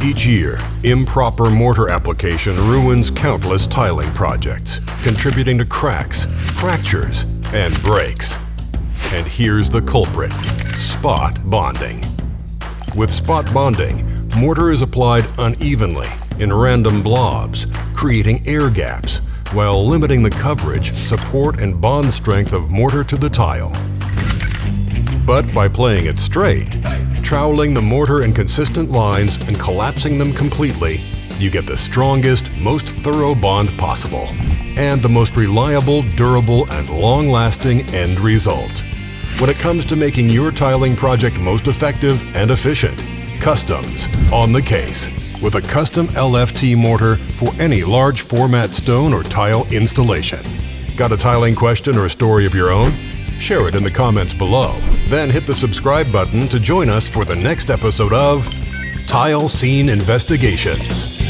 Each year, improper mortar application ruins countless tiling projects, contributing to cracks, fractures, and breaks. And here's the culprit: spot bonding. With spot bonding, mortar is applied unevenly in random blobs, creating air gaps, while limiting the coverage, support, and bond strength of mortar to the tile. But by playing it straight, troweling the mortar in consistent lines and collapsing them completely, you get the strongest, most thorough bond possible, and the most reliable, durable, and long-lasting end result. When it comes to making your tiling project most effective and efficient, Customs on the case, with a custom LFT mortar for any large format stone or tile installation. Got a tiling question or a story of your own? Share it in the comments below. Then hit the subscribe button to join us for the next episode of Tile Scene Investigations.